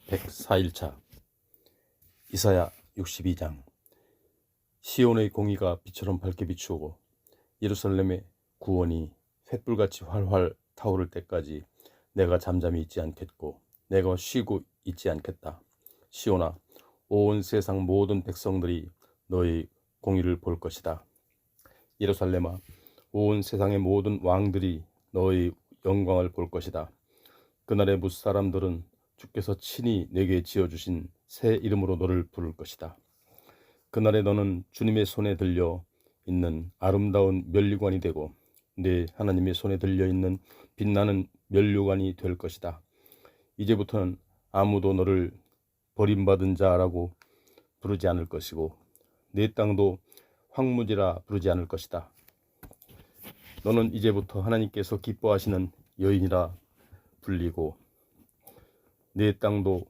104일차 이사야 62장. 시온의 공의가 빛처럼 밝게 비추고 예루살렘의 구원이 횃불같이 활활 타오를 때까지 내가 잠잠히 있지 않겠고 내가 쉬고 있지 않겠다. 시온아, 온 세상 모든 백성들이 너의 공의를 볼 것이다. 예루살렘아, 온 세상의 모든 왕들이 너의 영광을 볼 것이다. 그날의 무사람들은 주께서 친히 내게 지어주신 새 이름으로 너를 부를 것이다. 그날에 너는 주님의 손에 들려 있는 아름다운 면류관이 되고 내 하나님의 손에 들려 있는 빛나는 면류관이 될 것이다. 이제부터는 아무도 너를 버림받은 자라고 부르지 않을 것이고 내 땅도 황무지라 부르지 않을 것이다. 너는 이제부터 하나님께서 기뻐하시는 여인이라 불리고 내 땅도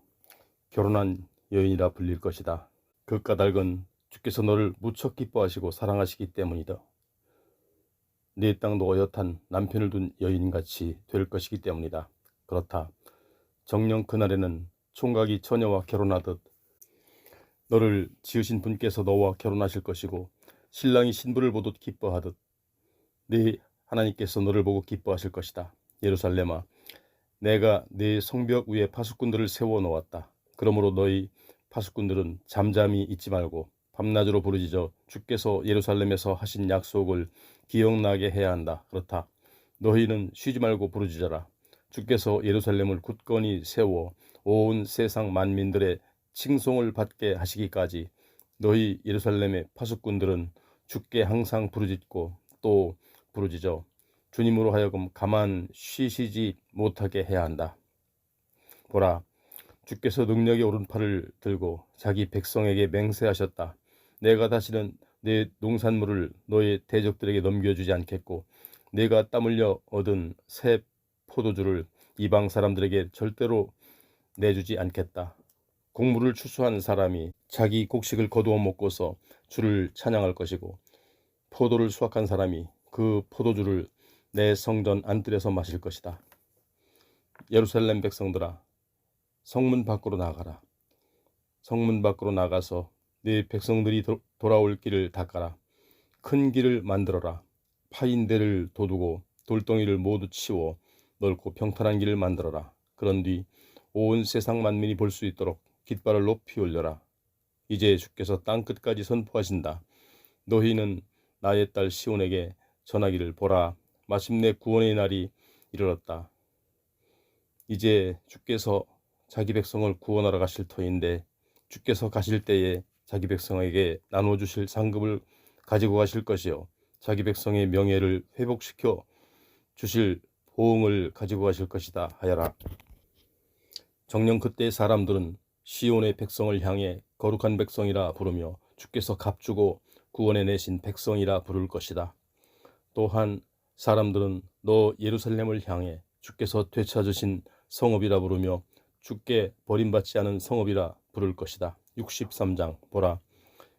결혼한 여인이라 불릴 것이다. 그 까닭은 주께서 너를 무척 기뻐하시고 사랑하시기 때문이다. 내 땅도 어엿한 남편을 둔 여인같이 될 것이기 때문이다. 그렇다. 정녕 그날에는 총각이 처녀와 결혼하듯 너를 지으신 분께서 너와 결혼하실 것이고 신랑이 신부를 보듯 기뻐하듯 네 하나님께서 너를 보고 기뻐하실 것이다. 예루살렘아, 내가 네 성벽 위에 파수꾼들을 세워 놓았다. 그러므로 너희 파수꾼들은 잠잠히 있지 말고 밤낮으로 부르짖어 주께서 예루살렘에서 하신 약속을 기억나게 해야 한다. 그렇다. 너희는 쉬지 말고 부르짖어라. 주께서 예루살렘을 굳건히 세워 온 세상 만민들의 칭송을 받게 하시기까지 너희 예루살렘의 파수꾼들은 주께 항상 부르짖고 또 부르짖어 주님으로 하여금 가만 쉬시지 못하게 해야 한다. 보라, 주께서 능력의 오른팔을 들고 자기 백성에게 맹세하셨다. 내가 다시는 내 농산물을 너의 대적들에게 넘겨주지 않겠고 내가 땀 흘려 얻은 새 포도주를 이방 사람들에게 절대로 내주지 않겠다. 곡물을 추수하는 사람이 자기 곡식을 거두어 먹고서 주를 찬양할 것이고 포도를 수확한 사람이 그 포도주를 내 성전 안뜰에서 마실 것이다. 예루살렘 백성들아, 성문 밖으로 나가라. 성문 밖으로 나가서 네 백성들이 돌아올 길을 닦아라. 큰 길을 만들어라. 파인대를 돋우고 돌덩이를 모두 치워 넓고 평탄한 길을 만들어라. 그런 뒤 온 세상 만민이 볼 수 있도록 깃발을 높이 올려라. 이제 주께서 땅끝까지 선포하신다. 너희는 나의 딸 시온에게 전하기를 보라. 마침내 구원의 날이 이르렀다. 이제 주께서 자기 백성을 구원하러 가실 터인데 주께서 가실 때에 자기 백성에게 나눠주실 상급을 가지고 가실 것이요 자기 백성의 명예를 회복시켜 주실 보응을 가지고 가실 것이다 하여라. 정녕 그때 사람들은 시온의 백성을 향해 거룩한 백성이라 부르며 주께서 값주고 구원해 내신 백성이라 부를 것이다. 또한 사람들은 너 예루살렘을 향해 주께서 되찾으신 성읍이라 부르며 주께 버림받지 않은 성읍이라 부를 것이다. 63장. 보라,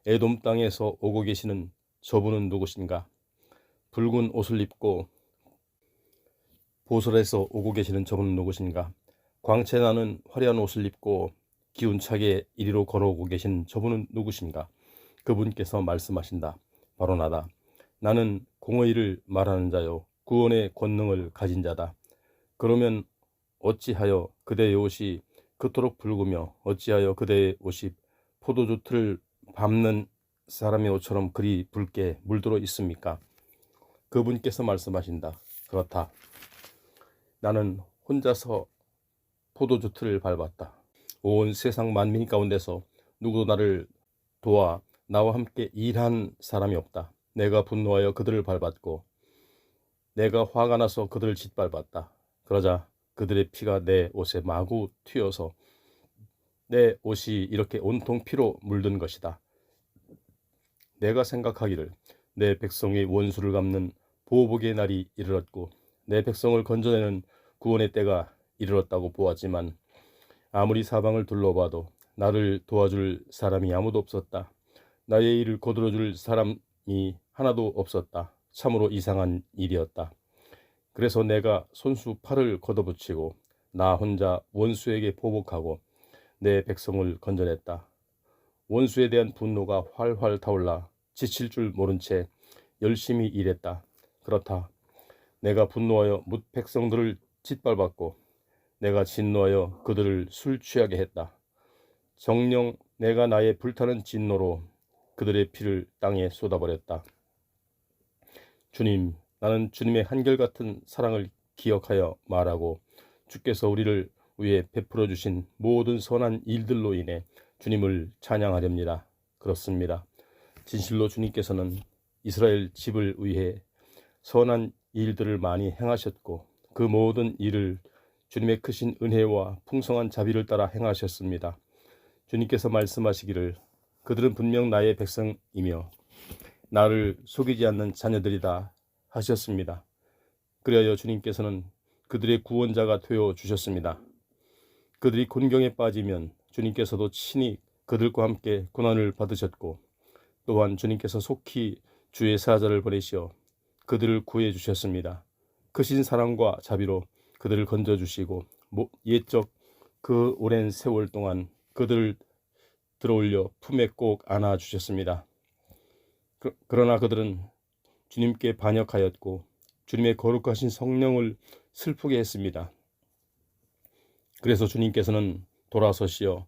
에돔 땅에서 오고 계시는 저분은 누구신가? 붉은 옷을 입고 보솔에서 오고 계시는 저분은 누구신가? 광채 나는 화려한 옷을 입고 기운차게 이리로 걸어오고 계신 저분은 누구신가? 그분께서 말씀하신다. 바로 나다. 나는 공의를 말하는 자요 구원의 권능을 가진 자다. 그러면 어찌하여 그대의 옷이 그토록 붉으며 어찌하여 그대의 옷이 포도주 틀을 밟는 사람의 옷처럼 그리 붉게 물들어 있습니까? 그분께서 말씀하신다. 그렇다. 나는 혼자서 포도주 틀을 밟았다. 온 세상 만민 가운데서 누구도 나를 도와 나와 함께 일한 사람이 없다. 내가 분노하여 그들을 밟았고 내가 화가 나서 그들을 짓밟았다. 그러자 그들의 피가 내 옷에 마구 튀어서 내 옷이 이렇게 온통 피로 물든 것이다. 내가 생각하기를 내 백성의 원수를 갚는 보복의 날이 이르렀고 내 백성을 건져내는 구원의 때가 이르렀다고 보았지만 아무리 사방을 둘러봐도 나를 도와줄 사람이 아무도 없었다. 나의 일을 거들어줄 사람이 하나도 없었다. 참으로 이상한 일이었다. 그래서 내가 손수 팔을 걷어붙이고 나 혼자 원수에게 보복하고 내 백성을 건져냈다. 원수에 대한 분노가 활활 타올라 지칠 줄 모른 채 열심히 일했다. 그렇다. 내가 분노하여 뭇 백성들을 짓밟았고 내가 진노하여 그들을 술 취하게 했다. 정녕 내가 나의 불타는 진노로 그들의 피를 땅에 쏟아버렸다. 주님, 나는 주님의 한결같은 사랑을 기억하여 말하고 주께서 우리를 위해 베풀어 주신 모든 선한 일들로 인해 주님을 찬양하렵니다. 그렇습니다. 진실로 주님께서는 이스라엘 집을 위해 선한 일들을 많이 행하셨고 그 모든 일을 주님의 크신 은혜와 풍성한 자비를 따라 행하셨습니다. 주님께서 말씀하시기를 그들은 분명 나의 백성이며 나를 속이지 않는 자녀들이다 하셨습니다. 그리하여 주님께서는 그들의 구원자가 되어 주셨습니다. 그들이 곤경에 빠지면 주님께서도 친히 그들과 함께 고난을 받으셨고 또한 주님께서 속히 주의 사자를 보내시어 그들을 구해 주셨습니다. 크신 사랑과 자비로 그들을 건져주시고 옛적 그 오랜 세월 동안 그들을 들어올려 품에 꼭 안아주셨습니다. 그러나 그들은 주님께 반역하였고 주님의 거룩하신 성령을 슬프게 했습니다. 그래서 주님께서는 돌아서시어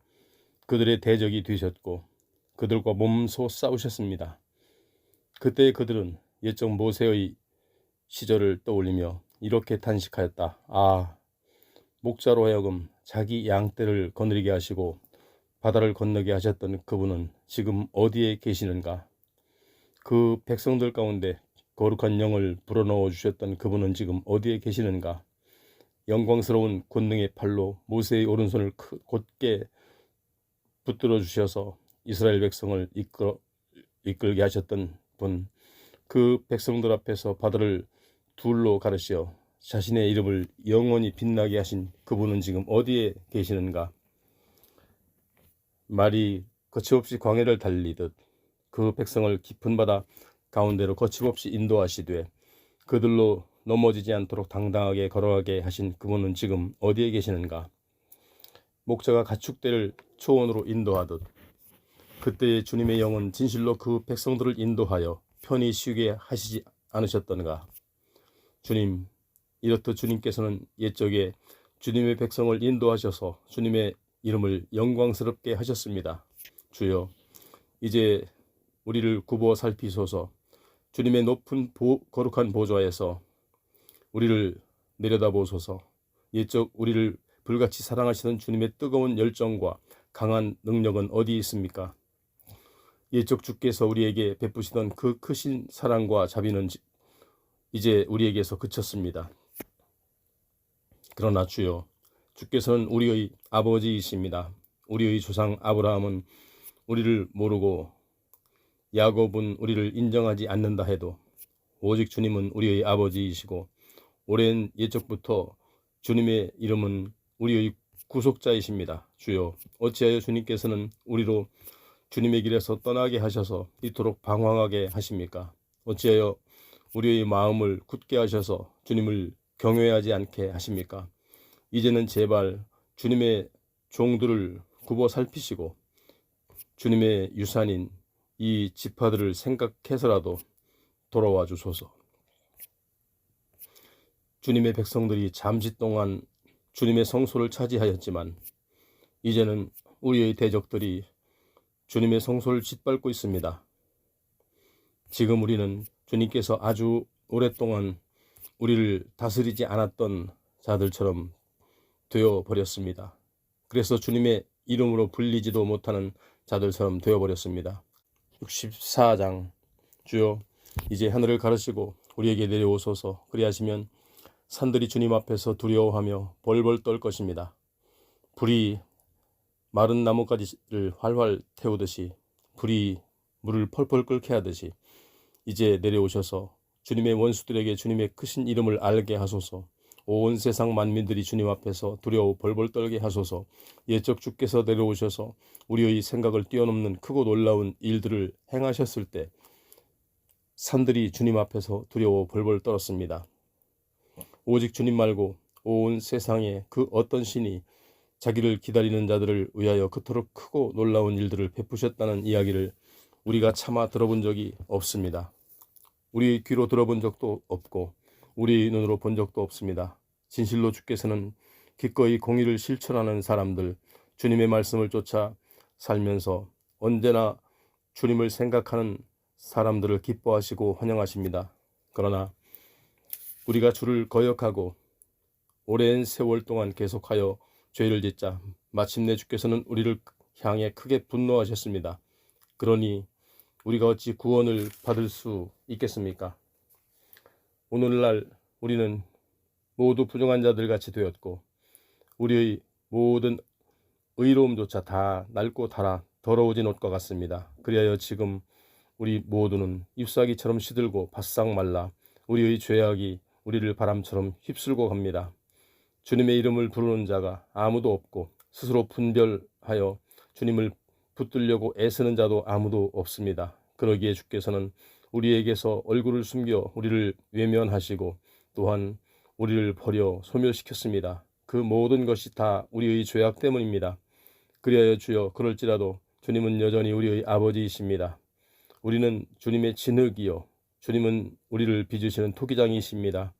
그들의 대적이 되셨고 그들과 몸소 싸우셨습니다. 그때 그들은 옛적 모세의 시절을 떠올리며 이렇게 탄식하였다. 아, 목자로 하여금 자기 양떼를 거느리게 하시고 바다를 건너게 하셨던 그분은 지금 어디에 계시는가? 그 백성들 가운데 거룩한 영을 불어넣어 주셨던 그분은 지금 어디에 계시는가? 영광스러운 권능의 팔로 모세의 오른손을 곧게 붙들어 주셔서 이스라엘 백성을 이끌게 하셨던 분, 그 백성들 앞에서 바다를 둘로 가르시어 자신의 이름을 영원히 빛나게 하신 그분은 지금 어디에 계시는가? 말이 거침없이 광야를 달리듯 그 백성을 깊은 바다 가운데로 거침없이 인도하시되 그들로 넘어지지 않도록 당당하게 걸어가게 하신 그분은 지금 어디에 계시는가? 목자가 가축대를 초원으로 인도하듯 그때의 주님의 영은 진실로 그 백성들을 인도하여 편히 쉬게 하시지 않으셨던가? 주님, 이렇듯 주님께서는 옛적에 주님의 백성을 인도하셔서 주님의 이름을 영광스럽게 하셨습니다. 주여, 이제 우리를 굽어 살피소서. 주님의 높은 거룩한 보좌에서 우리를 내려다보소서. 옛적 우리를 불같이 사랑하시던 주님의 뜨거운 열정과 강한 능력은 어디 있습니까? 옛적 주께서 우리에게 베푸시던 그 크신 사랑과 자비는 이제 우리에게서 그쳤습니다. 그러나 주여, 주께서는 우리의 아버지이십니다. 우리의 조상 아브라함은 우리를 모르고 야곱은 우리를 인정하지 않는다 해도 오직 주님은 우리의 아버지이시고 오랜 옛적부터 주님의 이름은 우리의 구속자이십니다. 주여, 어찌하여 주님께서는 우리로 주님의 길에서 떠나게 하셔서 이토록 방황하게 하십니까? 어찌하여 우리의 마음을 굳게 하셔서 주님을 경외하지 않게 하십니까? 이제는 제발 주님의 종들을 굽어 살피시고 주님의 유산인 이 지파들을 생각해서라도 돌아와 주소서. 주님의 백성들이 잠시 동안 주님의 성소를 차지하였지만 이제는 우리의 대적들이 주님의 성소를 짓밟고 있습니다. 지금 우리는 주님께서 아주 오랫동안 우리를 다스리지 않았던 자들처럼 되어버렸습니다. 그래서 주님의 이름으로 불리지도 못하는 자들처럼 되어버렸습니다. 64장. 주여, 이제 하늘을 가르시고 우리에게 내려오소서. 그리하시면 산들이 주님 앞에서 두려워하며 벌벌 떨 것입니다. 불이 마른 나뭇가지를 활활 태우듯이 불이 물을 펄펄 끓게 하듯이 이제 내려오셔서 주님의 원수들에게 주님의 크신 이름을 알게 하소서. 온 세상 만민들이 주님 앞에서 두려워 벌벌 떨게 하소서. 옛적 주께서 내려오셔서 우리의 생각을 뛰어넘는 크고 놀라운 일들을 행하셨을 때 산들이 주님 앞에서 두려워 벌벌 떨었습니다. 오직 주님 말고 온 세상에 그 어떤 신이 자기를 기다리는 자들을 위하여 그토록 크고 놀라운 일들을 베푸셨다는 이야기를 우리가 차마 들어본 적이 없습니다. 우리 귀로 들어본 적도 없고 우리 눈으로 본 적도 없습니다. 진실로 주께서는 기꺼이 공의를 실천하는 사람들, 주님의 말씀을 쫓아 살면서 언제나 주님을 생각하는 사람들을 기뻐하시고 환영하십니다. 그러나 우리가 주를 거역하고 오랜 세월 동안 계속하여 죄를 짓자 마침내 주께서는 우리를 향해 크게 분노하셨습니다. 그러니 우리가 어찌 구원을 받을 수 있겠습니까? 오늘날 우리는 모두 부정한 자들 같이 되었고 우리의 모든 의로움조차 다 낡고 닳아 더러워진 옷과 같습니다. 그리하여 지금 우리 모두는 잎사귀처럼 시들고 바싹 말라 우리의 죄악이 우리를 바람처럼 휩쓸고 갑니다. 주님의 이름을 부르는 자가 아무도 없고 스스로 분별하여 주님을 붙들려고 애쓰는 자도 아무도 없습니다. 그러기에 주께서는 우리에게서 얼굴을 숨겨 우리를 외면하시고 또한 우리를 버려 소멸시켰습니다. 그 모든 것이 다 우리의 죄악 때문입니다. 그리하여 주여 그럴지라도 주님은 여전히 우리의 아버지이십니다. 우리는 주님의 진흙이요 주님은 우리를 빚으시는 토기장이십니다.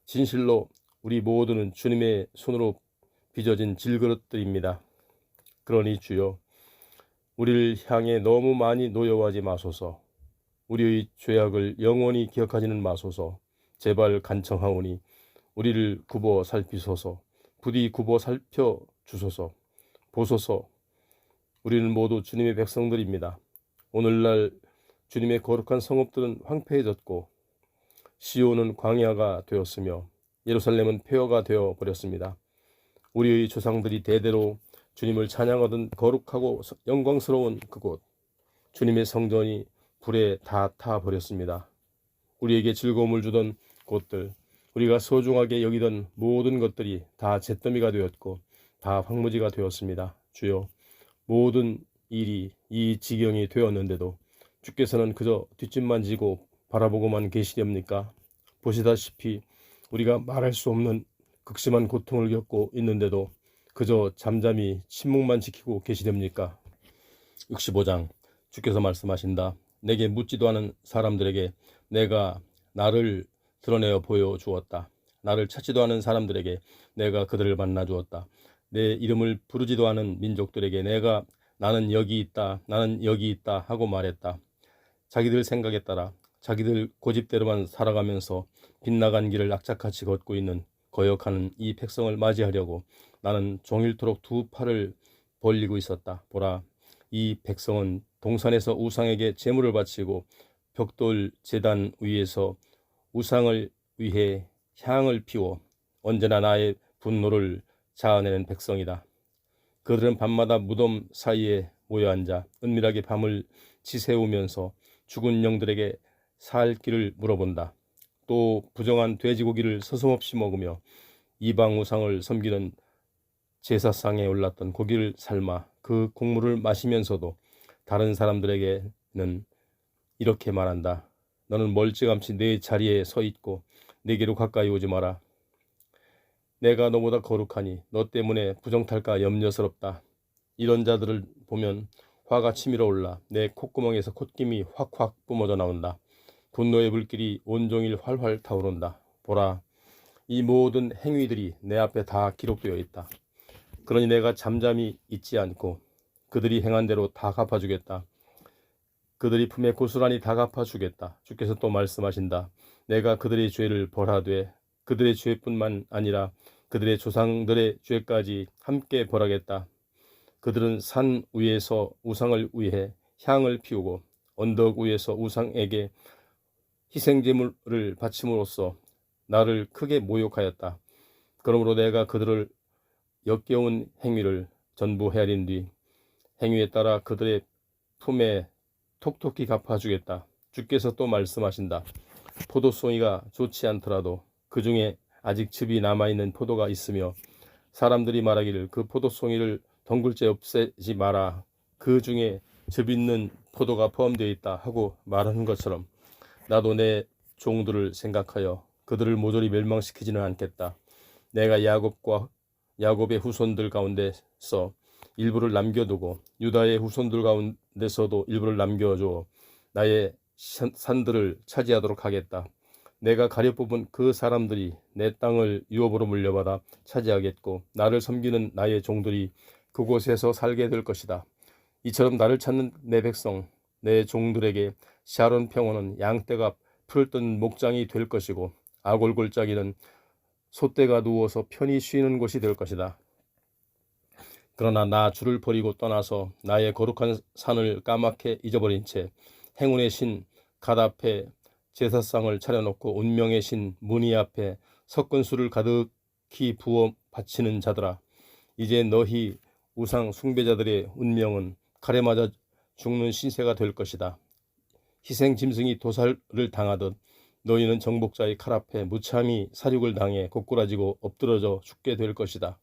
진실로 우리 모두는 주님의 손으로 빚어진 질그릇들입니다. 그러니 주여 우리를 향해 너무 많이 노여워하지 마소서. 우리의 죄악을 영원히 기억하지는 마소서. 제발 간청하오니 우리를 굽어 살피소서. 부디 굽어 살펴 주소서. 보소서. 우리는 모두 주님의 백성들입니다. 오늘날 주님의 거룩한 성읍들은 황폐해졌고 시온은 광야가 되었으며 예루살렘은 폐허가 되어 버렸습니다. 우리의 조상들이 대대로 주님을 찬양하던 거룩하고 영광스러운 그곳 주님의 성전이 불에 다 타버렸습니다. 우리에게 즐거움을 주던 곳들 우리가 소중하게 여기던 모든 것들이 다 잿더미가 되었고 다 황무지가 되었습니다. 주여 모든 일이 이 지경이 되었는데도 주께서는 그저 뒷짐만 지고 바라보고만 계시렵니까? 보시다시피 우리가 말할 수 없는 극심한 고통을 겪고 있는데도 그저 잠잠히 침묵만 지키고 계시렵니까? 65장 주께서 말씀하신다. 내게 묻지도 않은 사람들에게 내가 나를 드러내어 보여주었다. 나를 찾지도 않은 사람들에게 내가 그들을 만나주었다. 내 이름을 부르지도 않은 민족들에게 내가 나는 여기 있다, 나는 여기 있다 하고 말했다. 자기들 생각에 따라 자기들 고집대로만 살아가면서 빗나간 길을 악착같이 걷고 있는 거역하는 이 백성을 맞이하려고 나는 종일토록 두 팔을 벌리고 있었다. 보라, 이 백성은 동산에서 우상에게 제물을 바치고 벽돌 제단 위에서 우상을 위해 향을 피워 언제나 나의 분노를 자아내는 백성이다. 그들은 밤마다 무덤 사이에 모여 앉아 은밀하게 밤을 지새우면서 죽은 영들에게 살 길을 물어본다. 또 부정한 돼지고기를 서슴없이 먹으며 이방 우상을 섬기는 제사상에 올랐던 고기를 삶아 그 국물을 마시면서도 다른 사람들에게는 이렇게 말한다. 너는 멀찌감치 내 자리에 서 있고 내게로 가까이 오지 마라. 내가 너보다 거룩하니 너 때문에 부정탈까 염려스럽다. 이런 자들을 보면 화가 치밀어 올라 내 콧구멍에서 콧김이 확확 뿜어져 나온다. 분노의 불길이 온종일 활활 타오른다. 보라, 이 모든 행위들이 내 앞에 다 기록되어 있다. 그러니 내가 잠잠히 있지 않고 그들이 행한 대로 다 갚아주겠다. 그들이 품에 고스란히 다 갚아주겠다. 주께서 또 말씀하신다. 내가 그들의 죄를 벌하되 그들의 죄뿐만 아니라 그들의 조상들의 죄까지 함께 벌하겠다. 그들은 산 위에서 우상을 위해 향을 피우고 언덕 위에서 우상에게 희생제물을 바침으로써 나를 크게 모욕하였다. 그러므로 내가 그들을 역겨운 행위를 전부 헤아린 뒤 행위에 따라 그들의 품에 톡톡히 갚아주겠다. 주께서 또 말씀하신다. 포도송이가 좋지 않더라도 그 중에 아직 즙이 남아있는 포도가 있으며 사람들이 말하기를 그 포도송이를 덩굴째 없애지 마라. 그 중에 즙 있는 포도가 포함되어 있다 하고 말하는 것처럼 나도 내 종들을 생각하여 그들을 모조리 멸망시키지는 않겠다. 내가 야곱과 야곱의 후손들 가운데서 일부를 남겨두고 유다의 후손들 가운데서도 일부를 남겨줘 나의 산들을 차지하도록 하겠다. 내가 가려 뽑은 그 사람들이 내 땅을 유업으로 물려받아 차지하겠고 나를 섬기는 나의 종들이 그곳에서 살게 될 것이다. 이처럼 나를 찾는 내 백성 내 종들에게 샤론 평원은 양떼가 풀을 뜬 목장이 될 것이고 아골골짜기는 소떼가 누워서 편히 쉬는 곳이 될 것이다. 그러나 나 주를 버리고 떠나서 나의 거룩한 산을 까맣게 잊어버린 채 행운의 신 갓 앞에 제사상을 차려놓고 운명의 신 무니 앞에 섞은 술을 가득히 부어 바치는 자들아, 이제 너희 우상 숭배자들의 운명은 칼에 맞아 죽는 신세가 될 것이다. 희생 짐승이 도살을 당하듯 너희는 정복자의 칼 앞에 무참히 사륙을 당해 고꾸라지고 엎드러져 죽게 될 것이다.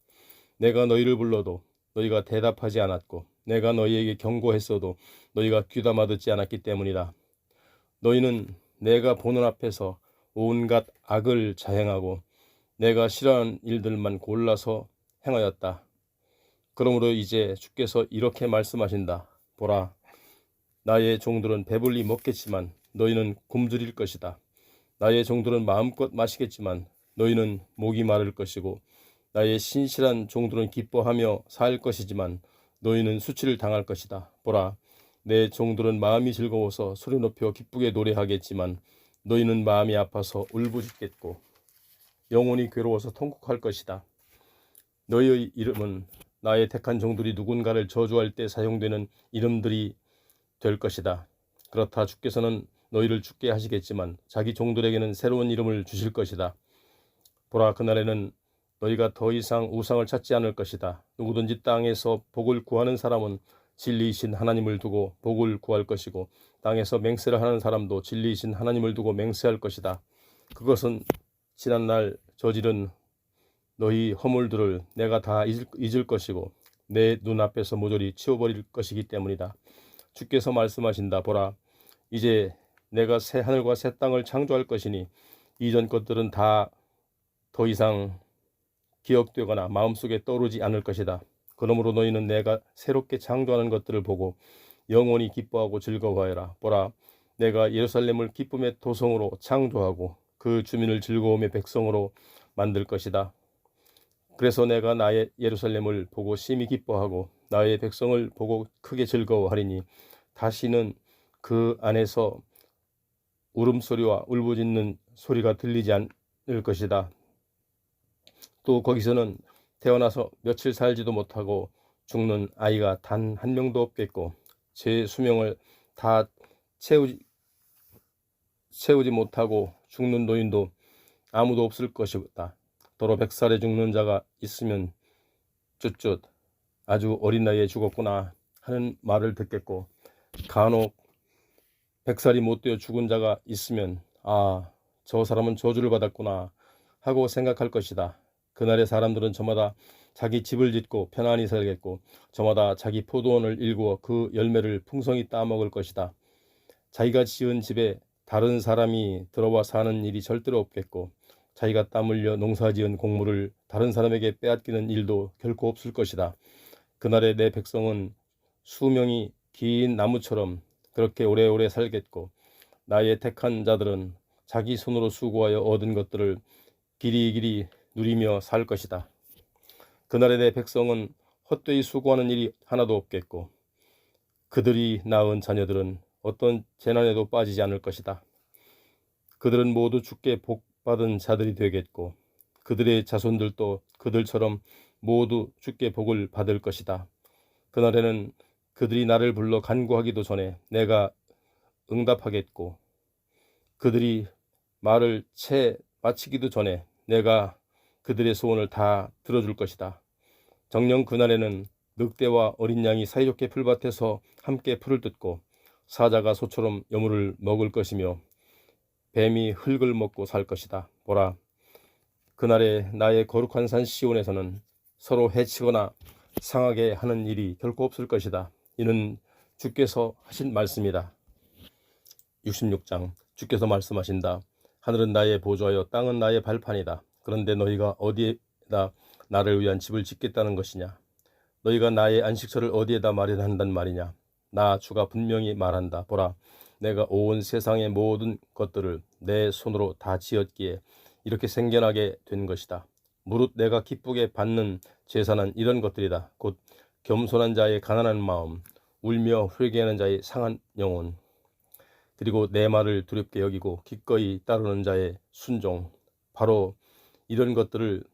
내가 너희를 불러도 너희가 대답하지 않았고 내가 너희에게 경고했어도 너희가 귀담아 듣지 않았기 때문이다. 너희는 내가 보는 앞에서 온갖 악을 자행하고 내가 싫어하는 일들만 골라서 행하였다. 그러므로 이제 주께서 이렇게 말씀하신다. 보라, 나의 종들은 배불리 먹겠지만 너희는 굶주릴 것이다. 나의 종들은 마음껏 마시겠지만 너희는 목이 마를 것이고 나의 신실한 종들은 기뻐하며 살 것이지만 너희는 수치를 당할 것이다. 보라, 내 종들은 마음이 즐거워서 소리 높여 기쁘게 노래하겠지만 너희는 마음이 아파서 울부짖겠고 영혼이 괴로워서 통곡할 것이다. 너희의 이름은 나의 택한 종들이 누군가를 저주할 때 사용되는 이름들이 될 것이다. 그렇다 주께서는 너희를 죽게 하시겠지만 자기 종들에게는 새로운 이름을 주실 것이다. 보라, 그날에는 너희가 더 이상 우상을 찾지 않을 것이다. 누구든지 땅에서 복을 구하는 사람은 진리이신 하나님을 두고 복을 구할 것이고 땅에서 맹세를 하는 사람도 진리이신 하나님을 두고 맹세할 것이다. 그것은 지난날 저지른 너희 허물들을 내가 다 잊을 것이고 내 눈앞에서 모조리 치워버릴 것이기 때문이다. 주께서 말씀하신다. 보라, 이제 내가 새 하늘과 새 땅을 창조할 것이니 이전 것들은 다 더 이상 기억되거나 마음속에 떠오르지 않을 것이다. 그러므로 너희는 내가 새롭게 창조하는 것들을 보고 영원히 기뻐하고 즐거워하여라. 보라, 내가 예루살렘을 기쁨의 도성으로 창조하고 그 주민을 즐거움의 백성으로 만들 것이다. 그래서 내가 나의 예루살렘을 보고 심히 기뻐하고 나의 백성을 보고 크게 즐거워하리니 다시는 그 안에서 울음소리와 울부짖는 소리가 들리지 않을 것이다. 또 거기서는 태어나서 며칠 살지도 못하고 죽는 아이가 단 한 명도 없겠고 제 수명을 다 채우지 못하고 죽는 노인도 아무도 없을 것이다. 도로 100살에 죽는 자가 있으면 쯧쯧 아주 어린 나이에 죽었구나 하는 말을 듣겠고 간혹 100살이 못 되어 죽은 자가 있으면 아, 저 사람은 저주를 받았구나 하고 생각할 것이다. 그날의 사람들은 저마다 자기 집을 짓고 편안히 살겠고 저마다 자기 포도원을 일구어 그 열매를 풍성히 따먹을 것이다. 자기가 지은 집에 다른 사람이 들어와 사는 일이 절대로 없겠고 자기가 땀 흘려 농사지은 곡물을 다른 사람에게 빼앗기는 일도 결코 없을 것이다. 그날에 내 백성은 수명이 긴 나무처럼 그렇게 오래오래 살겠고 나의 택한 자들은 자기 손으로 수고하여 얻은 것들을 길이길이 누리며 살 것이다. 그날에 내 백성은 헛되이 수고하는 일이 하나도 없겠고 그들이 낳은 자녀들은 어떤 재난에도 빠지지 않을 것이다. 그들은 모두 주께 복받은 자들이 되겠고 그들의 자손들도 그들처럼 모두 주께 복을 받을 것이다. 그날에는 그들이 나를 불러 간구하기도 전에 내가 응답하겠고 그들이 말을 채 마치기도 전에 내가 그들의 소원을 다 들어줄 것이다. 정녕 그날에는 늑대와 어린 양이 사이좋게 풀밭에서 함께 풀을 뜯고 사자가 소처럼 여물을 먹을 것이며 뱀이 흙을 먹고 살 것이다. 보라, 그날에 나의 거룩한 산 시온에서는 서로 해치거나 상하게 하는 일이 결코 없을 것이다. 이는 주께서 하신 말씀이다. 66장 주께서 말씀하신다. 하늘은 나의 보좌여 땅은 나의 발판이다. 그런데 너희가 어디에다 나를 위한 집을 짓겠다는 것이냐? 너희가 나의 안식처를 어디에다 마련한단 말이냐? 나 주가 분명히 말한다. 보라, 내가 온 세상의 모든 것들을 내 손으로 다 지었기에 이렇게 생겨나게 된 것이다. 무릇 내가 기쁘게 받는 제사는 이런 것들이다. 곧 겸손한 자의 가난한 마음, 울며 회개하는 자의 상한 영혼, 그리고 내 말을 두렵게 여기고 기꺼이 따르는 자의 순종. 바로 이런 것들을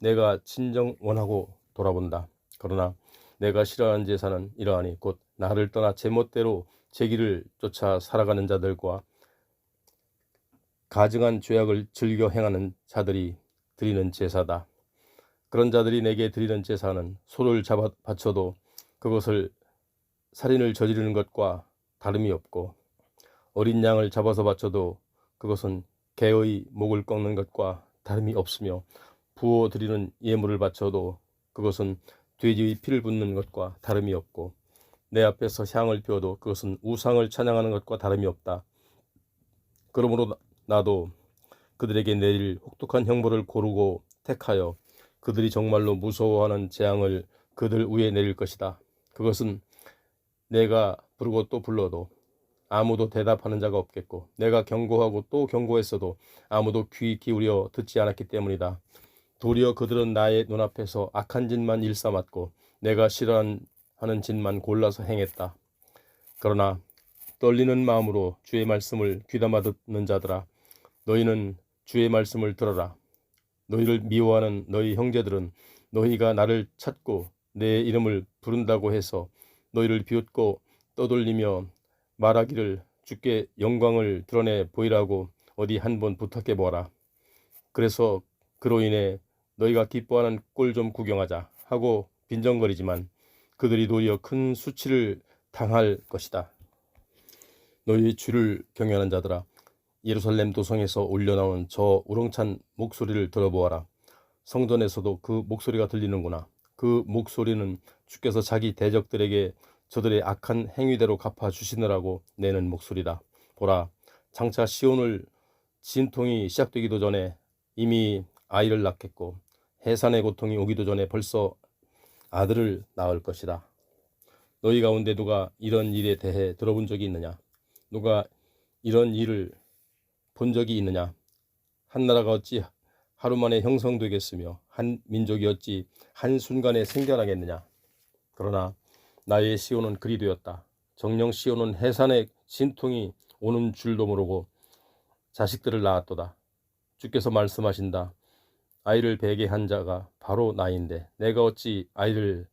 내가 진정 원하고 돌아본다. 그러나 내가 싫어하는 제사는 이러하니 곧 나를 떠나 제멋대로 제 길을 쫓아 살아가는 자들과 가증한 죄악을 즐겨 행하는 자들이 드리는 제사다. 그런 자들이 내게 드리는 제사는 소를 잡아 바쳐도 그것을 살인을 저지르는 것과 다름이 없고, 어린 양을 잡아서 바쳐도 그것은 개의 목을 꺾는 것과 다름이 없으며, 부어 드리는 예물을 바쳐도 그것은 돼지의 피를 붓는 것과 다름이 없고, 내 앞에서 향을 피워도 그것은 우상을 찬양하는 것과 다름이 없다. 그러므로 나도 그들에게 내릴 혹독한 형벌을 고르고 택하여 그들이 정말로 무서워하는 재앙을 그들 위에 내릴 것이다. 그것은 내가 부르고 또 불러도 아무도 대답하는 자가 없겠고, 내가 경고하고 또 경고했어도 아무도 귀 기울여 듣지 않았기 때문이다. 도리어 그들은 나의 눈앞에서 악한 짓만 일삼았고 내가 싫어하는 짓만 골라서 행했다. 그러나 떨리는 마음으로 주의 말씀을 귀담아 듣는 자들아, 너희는 주의 말씀을 들어라. 너희를 미워하는 너희 형제들은 너희가 나를 찾고 내 이름을 부른다고 해서 너희를 비웃고 떠돌리며 말하기를 주께 영광을 드러내 보이라고 어디 한번 부탁해 보아라. 그래서 그로 인해 너희가 기뻐하는 꼴 좀 구경하자 하고 빈정거리지만 그들이 도리어 큰 수치를 당할 것이다. 너희 주를 경외하는 자들아, 예루살렘 도성에서 올려나온 저 우렁찬 목소리를 들어보아라. 성전에서도 그 목소리가 들리는구나. 그 목소리는 주께서 자기 대적들에게 저들의 악한 행위대로 갚아주시느라고 내는 목소리다. 보라, 장차 시온을 진통이 시작되기도 전에 이미 아이를 낳겠고 해산의 고통이 오기도 전에 벌써 아들을 낳을 것이다. 너희 가운데 누가 이런 일에 대해 들어본 적이 있느냐? 누가 이런 일을 본 적이 있느냐? 한 나라가 어찌 하루 만에 형성되겠으며 한 민족이 어찌 한순간에 생겨나겠느냐? 그러나 나의 시온은 그리 되었다. 정녕 시온은 해산의 진통이 오는 줄도 모르고 자식들을 낳았도다. 주께서 말씀하신다. 아이를 베게 한 자가 바로 나인데 내가 어찌 아이를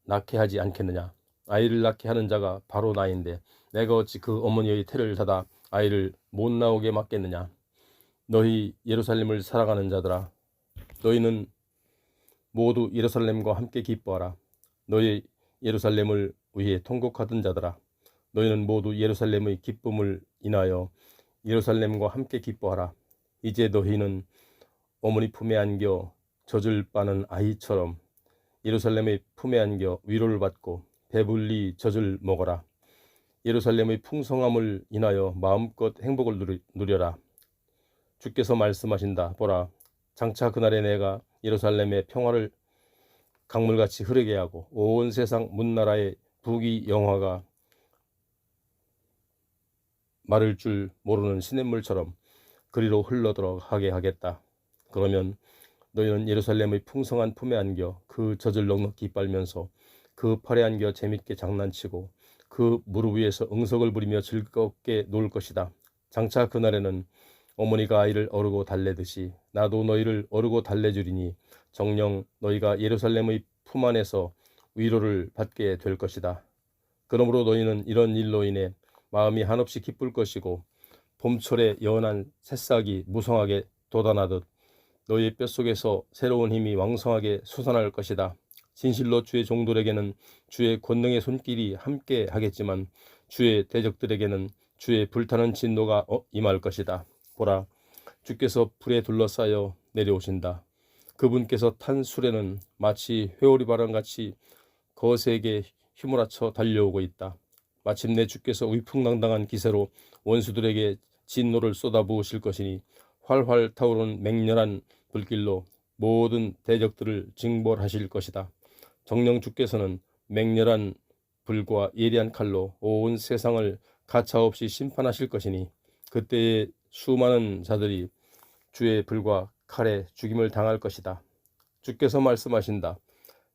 낳게 하지 않겠느냐? 아이를 낳게 하는 자가 바로 나인데 내가 어찌 그 어머니의 태를 닫아 아이를 못 나오게 막겠느냐? 너희 예루살렘을 사랑하는 자들아, 너희는 모두 예루살렘과 함께 기뻐하라. 너희 예루살렘을 위해 통곡하던 자들아, 너희는 모두 예루살렘의 기쁨을 인하여 예루살렘과 함께 기뻐하라. 이제 너희는 어머니 품에 안겨 젖을 빠는 아이처럼 예루살렘의 품에 안겨 위로를 받고 배불리 젖을 먹어라. 예루살렘의 풍성함을 인하여 마음껏 행복을 누려라. 주께서 말씀하신다. 보라, 장차 그날에 내가 예루살렘의 평화를 강물같이 흐르게 하고 온 세상 문나라의 부귀 영화가 마를 줄 모르는 시냇물처럼 그리로 흘러들어가게 하겠다. 그러면 너희는 예루살렘의 풍성한 품에 안겨 그 젖을 넉넉히 빨면서 그 팔에 안겨 재밌게 장난치고 그 무릎 위에서 응석을 부리며 즐겁게 놀 것이다. 장차 그날에는 어머니가 아이를 어르고 달래듯이 나도 너희를 어르고 달래주리니 정녕 너희가 예루살렘의 품 안에서 위로를 받게 될 것이다. 그러므로 너희는 이런 일로 인해 마음이 한없이 기쁠 것이고 봄철에 연한 새싹이 무성하게 돋아나듯 너희의 뼛속에서 새로운 힘이 왕성하게 솟아날 것이다. 진실로 주의 종들에게는 주의 권능의 손길이 함께 하겠지만 주의 대적들에게는 주의 불타는 진노가 임할 것이다. 보라, 주께서 불에 둘러싸여 내려오신다. 그분께서 탄 수레는 마치 회오리 바람같이 거세게 휘몰아쳐 달려오고 있다. 마침내 주께서 위풍당당한 기세로 원수들에게 진노를 쏟아부으실 것이니 활활 타오르는 맹렬한 불길로 모든 대적들을 징벌하실 것이다. 정녕 주께서는 맹렬한 불과 예리한 칼로 온 세상을 가차없이 심판하실 것이니 그때에 수많은 자들이 주의 불과 칼에 죽임을 당할 것이다. 주께서 말씀하신다.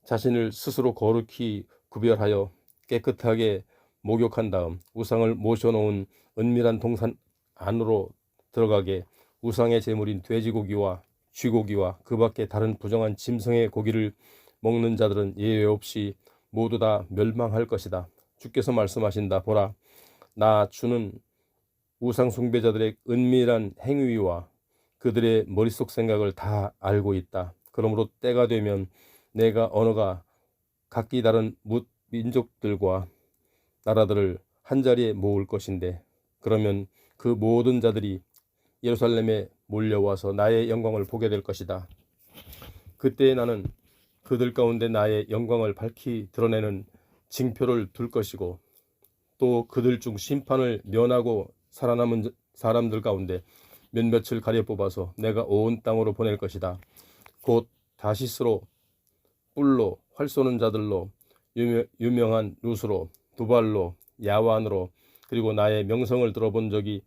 자신을 스스로 거룩히 구별하여 깨끗하게 목욕한 다음 우상을 모셔놓은 은밀한 동산 안으로 들어가게 우상의 제물인 돼지고기와 쥐고기와 그 밖에 다른 부정한 짐승의 고기를 먹는 자들은 예외 없이 모두 다 멸망할 것이다. 주께서 말씀하신다. 보라, 나 주는 우상 숭배자들의 은밀한 행위와 그들의 머릿속 생각을 다 알고 있다. 그러므로 때가 되면 내가 언어가 각기 다른 민족들과 나라들을 한자리에 모을 것인데 그러면 그 모든 자들이 예루살렘에 몰려와서 나의 영광을 보게 될 것이다. 그때 나는 그들 가운데 나의 영광을 밝히 드러내는 징표를 둘 것이고 또 그들 중 심판을 면하고 살아남은 사람들 가운데 몇몇을 가려 뽑아서 내가 온 땅으로 보낼 것이다. 곧 다시스로, 뿔로, 활 쏘는 자들로, 유명한 룻으로, 두발로, 야완으로, 그리고 나의 명성을 들어본 적이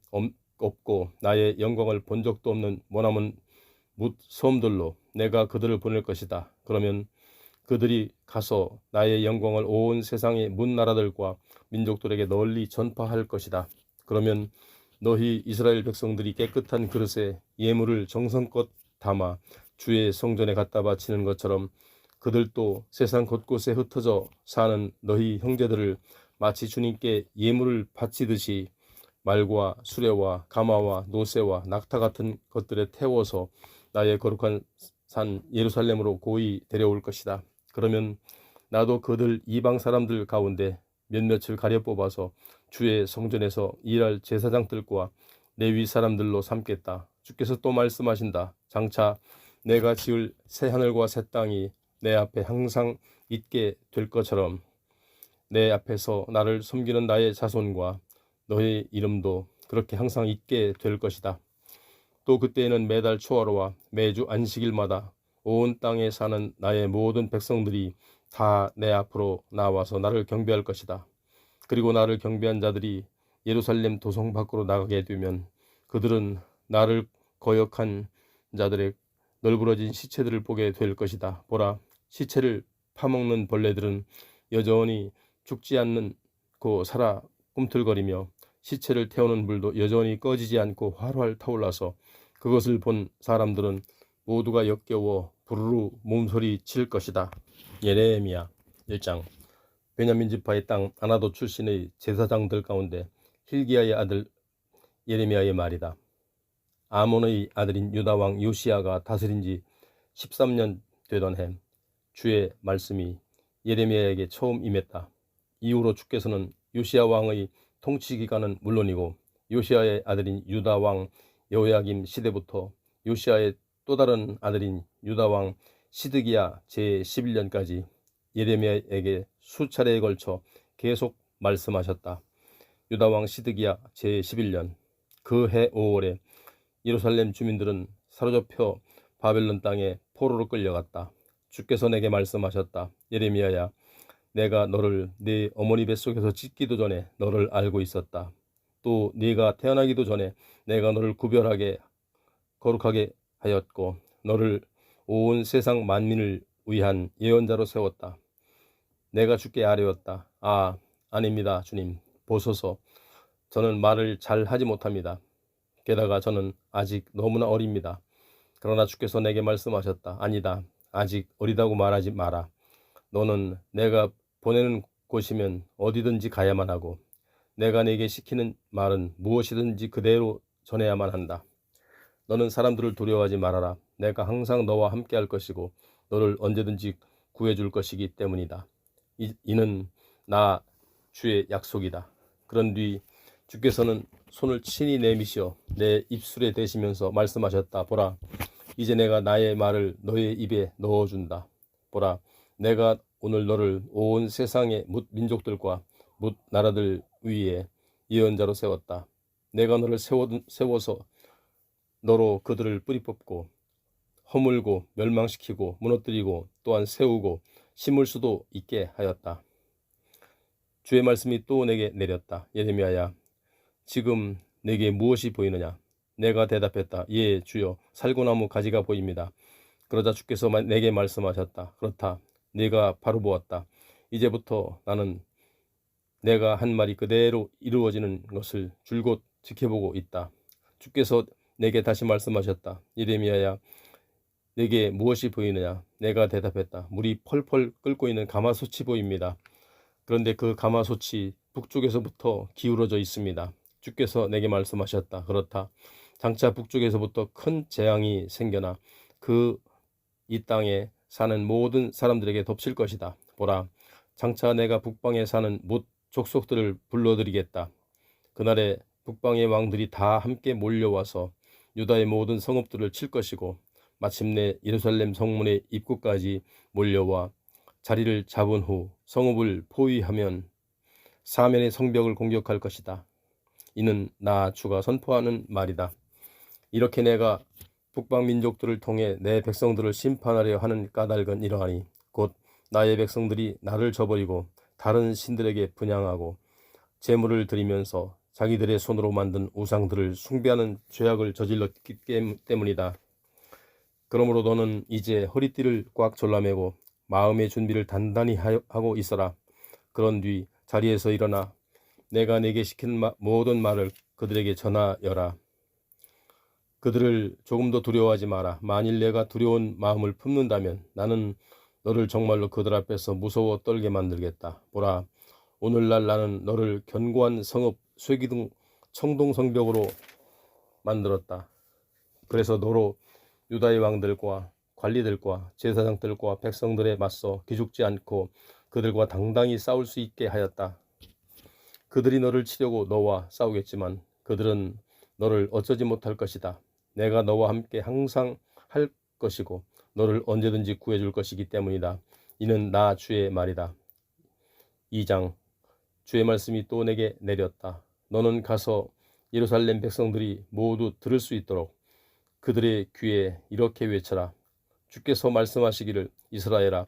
없고 나의 영광을 본 적도 없는 머나먼 뭇 섬들로 내가 그들을 보낼 것이다. 그러면 그들이 가서 나의 영광을 온 세상의 문 나라들과 민족들에게 널리 전파할 것이다. 그러면 너희 이스라엘 백성들이 깨끗한 그릇에 예물을 정성껏 담아 주의 성전에 갖다 바치는 것처럼 그들도 세상 곳곳에 흩어져 사는 너희 형제들을 마치 주님께 예물을 바치듯이 말과 수레와 가마와 노새와 낙타 같은 것들에 태워서 나의 거룩한 산 예루살렘으로 고이 데려올 것이다. 그러면 나도 그들 이방 사람들 가운데 몇몇을 가려 뽑아서 주의 성전에서 일할 제사장들과 레위 사람들로 삼겠다. 주께서 또 말씀하신다. 장차 내가 지을 새 하늘과 새 땅이 내 앞에 항상 있게 될 것처럼 내 앞에서 나를 섬기는 나의 자손과 너의 이름도 그렇게 항상 있게 될 것이다. 또 그때에는 매달 초하루와 매주 안식일마다 온 땅에 사는 나의 모든 백성들이 다 내 앞으로 나와서 나를 경배할 것이다. 그리고 나를 경배한 자들이 예루살렘 도성 밖으로 나가게 되면 그들은 나를 거역한 자들의 널브러진 시체들을 보게 될 것이다. 보라, 시체를 파먹는 벌레들은 여전히 죽지 않고 살아 꿈틀거리며 시체를 태우는 불도 여전히 꺼지지 않고 활활 타올라서 그것을 본 사람들은 모두가 역겨워 부르르 몸소리 칠 것이다. 예레미야 1장. 베냐민 지파의 땅 아나도 출신의 제사장들 가운데 hil기야의 아들 예레미야의 말이다. 아몬의 아들인 유다 왕 요시야가 다스린 지 13년 되던 해 주의 말씀이 예레미야에게 처음 임했다. 이후로 주께서는 요시야 왕의 통치 기간은 물론이고 요시야의 아들인 유다 왕 여호야김 시대부터 요시야의 또 다른 아들인 유다 왕 시드기야 제11년까지 예레미야에게 수차례에 걸쳐 계속 말씀하셨다. 유다 왕 시드기야 제11년 그 해 5월에 예루살렘 주민들은 사로잡혀 바벨론 땅에 포로로 끌려갔다. 주께서 내게 말씀하셨다. 예레미야야, 내가 너를 네 어머니 뱃속에서 짓기도 전에 너를 알고 있었다. 또 네가 태어나기도 전에 내가 너를 구별하게 거룩하게 하였고 너를 온 세상 만민을 위한 예언자로 세웠다. 내가 주께 아뢰었다. 아닙니다, 주님. 보소서, 저는 말을 잘 하지 못합니다. 게다가 저는 아직 너무나 어립니다. 그러나 주께서 내게 말씀하셨다. 아니다, 아직 어리다고 말하지 마라. 너는 내가 보내는 곳이면 어디든지 가야만 하고 내가 네게 시키는 말은 무엇이든지 그대로 전해야만 한다. 너는 사람들을 두려워하지 말아라. 내가 항상 너와 함께 할 것이고 너를 언제든지 구해줄 것이기 때문이다. 이는 나 주의 약속이다. 그런 뒤 주께서는 손을 친히 내미시어 내 입술에 대시면서 말씀하셨다. 보라, 이제 내가 나의 말을 너의 입에 넣어준다. 보라, 내가 오늘 너를 온 세상의 뭇 민족들과 뭇 나라들 위에 예언자로 세웠다. 내가 너를 세워서 너로 그들을 뿌리 뽑고 허물고 멸망시키고 무너뜨리고 또한 세우고 심을 수도 있게 하였다. 주의 말씀이 또 내게 내렸다. 예레미야야, 지금 내게 무엇이 보이느냐? 내가 대답했다. 예, 주여, 살구나무 가지가 보입니다. 그러자 주께서 내게 말씀하셨다. 그렇다. 내가 바로 보았다. 이제부터 나는 내가 한 말이 그대로 이루어지는 것을 줄곧 지켜보고 있다. 주께서 내게 다시 말씀하셨다. 예레미야야, 내게 무엇이 보이느냐? 내가 대답했다. 물이 펄펄 끓고 있는 가마솥이 보입니다. 그런데 그 가마솥이 북쪽에서부터 기울어져 있습니다. 주께서 내게 말씀하셨다. 그렇다. 장차 북쪽에서부터 큰 재앙이 생겨나 이 땅에 사는 모든 사람들에게 덮칠 것이다. 보라, 장차 내가 북방에 사는 못 족속들을 불러들이겠다. 그날에 북방의 왕들이 다 함께 몰려와서 유다의 모든 성읍들을 칠 것이고 마침내 예루살렘 성문의 입구까지 몰려와 자리를 잡은 후 성읍을 포위하면 사면의 성벽을 공격할 것이다. 이는 나 주가 선포하는 말이다. 이렇게 내가 북방 민족들을 통해 내 백성들을 심판하려 하는 까닭은 이러하니 곧 나의 백성들이 나를 저버리고 다른 신들에게 분향하고 제물을 드리면서 자기들의 손으로 만든 우상들을 숭배하는 죄악을 저질렀기 때문이다. 그러므로 너는 이제 허리띠를 꽉 졸라매고 마음의 준비를 단단히 하고 있어라. 그런 뒤 자리에서 일어나 내가 내게 시킨 모든 말을 그들에게 전하여라. 그들을 조금도 두려워하지 마라. 만일 내가 두려운 마음을 품는다면 나는 너를 정말로 그들 앞에서 무서워 떨게 만들겠다. 보라, 오늘날 나는 너를 견고한 성읍 쇠기둥 청동성벽으로 만들었다. 그래서 너로 유다의 왕들과 관리들과 제사장들과 백성들에 맞서 기죽지 않고 그들과 당당히 싸울 수 있게 하였다. 그들이 너를 치려고 너와 싸우겠지만 그들은 너를 어쩌지 못할 것이다. 내가 너와 함께 항상 할 것이고 너를 언제든지 구해줄 것이기 때문이다. 이는 나 주의 말이다. 2장. 주의 말씀이 또 내게 내렸다. 너는 가서 예루살렘 백성들이 모두 들을 수 있도록 그들의 귀에 이렇게 외쳐라. 주께서 말씀하시기를, 이스라엘아,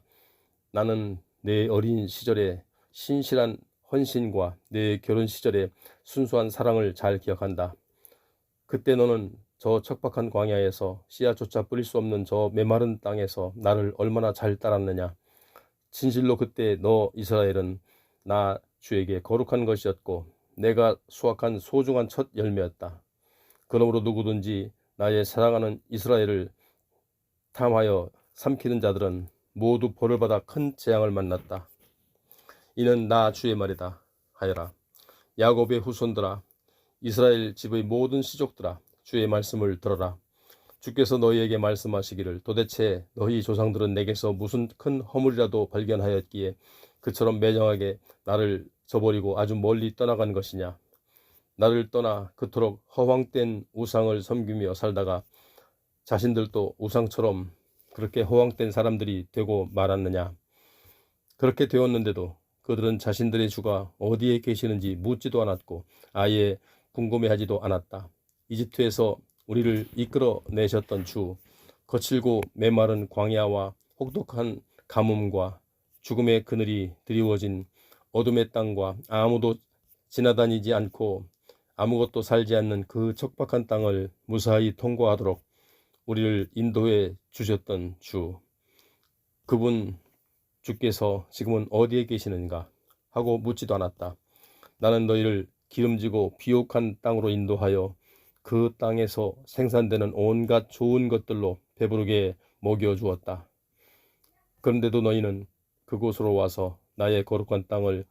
나는 내 어린 시절의 신실한 헌신과 내 결혼 시절의 순수한 사랑을 잘 기억한다. 그때 너는 저 척박한 광야에서 씨앗조차 뿌릴 수 없는 저 메마른 땅에서 나를 얼마나 잘 따랐느냐. 진실로 그때 너 이스라엘은 나 주에게 거룩한 것이었고 내가 수확한 소중한 첫 열매였다. 그러므로 누구든지 나의 사랑하는 이스라엘을 탐하여 삼키는 자들은 모두 벌을 받아 큰 재앙을 만났다. 이는 나 주의 말이다 하여라. 야곱의 후손들아, 이스라엘 집의 모든 시족들아, 주의 말씀을 들어라. 주께서 너희에게 말씀하시기를, 도대체 너희 조상들은 내게서 무슨 큰 허물이라도 발견하였기에 그처럼 매정하게 나를 저버리고 아주 멀리 떠나간 것이냐. 나를 떠나 그토록 허황된 우상을 섬기며 살다가 자신들도 우상처럼 그렇게 허황된 사람들이 되고 말았느냐. 그렇게 되었는데도 그들은 자신들의 주가 어디에 계시는지 묻지도 않았고 아예 궁금해하지도 않았다. 이집트에서 우리를 이끌어 내셨던 주, 거칠고 메마른 광야와 혹독한 가뭄과 죽음의 그늘이 드리워진 어둠의 땅과 아무도 지나다니지 않고 아무것도 살지 않는 그 척박한 땅을 무사히 통과하도록 우리를 인도해 주셨던 주, 그분 주께서 지금은 어디에 계시는가 하고 묻지도 않았다. 나는 너희를 기름지고 비옥한 땅으로 인도하여 그 땅에서 생산되는 온갖 좋은 것들로 배부르게 먹여주었다. 그런데도 너희는 그곳으로 와서 나의 거룩한 땅을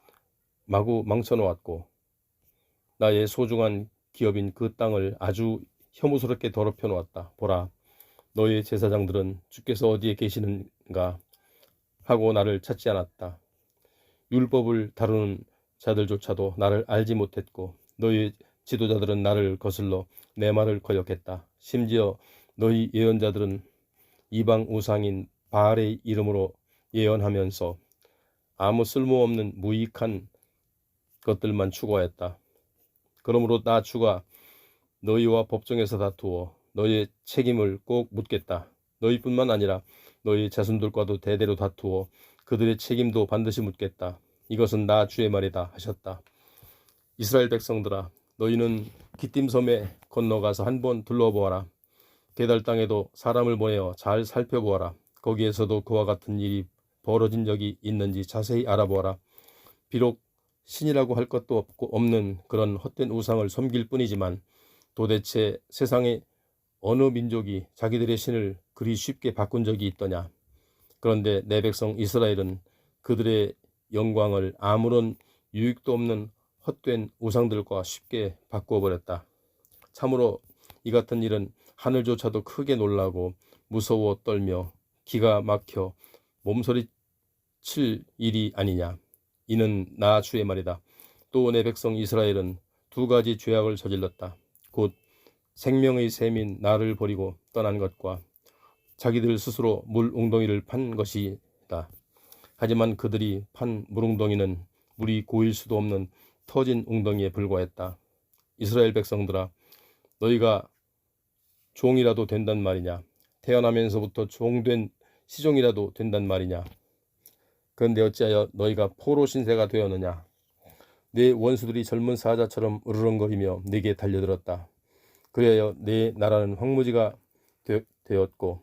마구 망쳐놓았고 나의 소중한 기업인 그 땅을 아주 혐오스럽게 더럽혀 놓았다. 보라, 너희 제사장들은 주께서 어디에 계시는가 하고 나를 찾지 않았다. 율법을 다루는 자들조차도 나를 알지 못했고 너희 지도자들은 나를 거슬러 내 말을 거역했다. 심지어 너희 예언자들은 이방 우상인 바알의 이름으로 예언하면서 아무 쓸모없는 무익한 것들만 추구하였다. 그러므로 나 주가 너희와 법정에서 다투어 너희의 책임을 꼭 묻겠다. 너희뿐만 아니라 너희 자손들과도 대대로 다투어 그들의 책임도 반드시 묻겠다. 이것은 나 주의 말이다 하셨다. 이스라엘 백성들아, 너희는 기띔섬에 건너가서 한번 둘러보아라. 게달 땅에도 사람을 보내어 잘 살펴보아라. 거기에서도 그와 같은 일이 벌어진 적이 있는지 자세히 알아보아라. 비록 신이라고 할 것도 없는 그런 헛된 우상을 섬길 뿐이지만 도대체 세상에 어느 민족이 자기들의 신을 그리 쉽게 바꾼 적이 있더냐. 그런데 내 백성 이스라엘은 그들의 영광을 아무런 유익도 없는 헛된 우상들과 쉽게 바꾸어버렸다. 참으로 이 같은 일은 하늘조차도 크게 놀라고 무서워 떨며 기가 막혀 몸서리 칠 일이 아니냐. 이는 나 주의 말이다. 또 내 백성 이스라엘은 두 가지 죄악을 저질렀다. 곧 생명의 샘인 나를 버리고 떠난 것과 자기들 스스로 물 웅덩이를 판 것이다. 하지만 그들이 판 물웅덩이는 물이 고일 수도 없는 터진 웅덩이에 불과했다. 이스라엘 백성들아, 너희가 종이라도 된단 말이냐? 태어나면서부터 종된 시종이라도 된단 말이냐? 그런데 어찌하여 너희가 포로 신세가 되었느냐? 내 원수들이 젊은 사자처럼 으르렁거리며 내게 달려들었다. 그래야 내 나라는 황무지가 되었고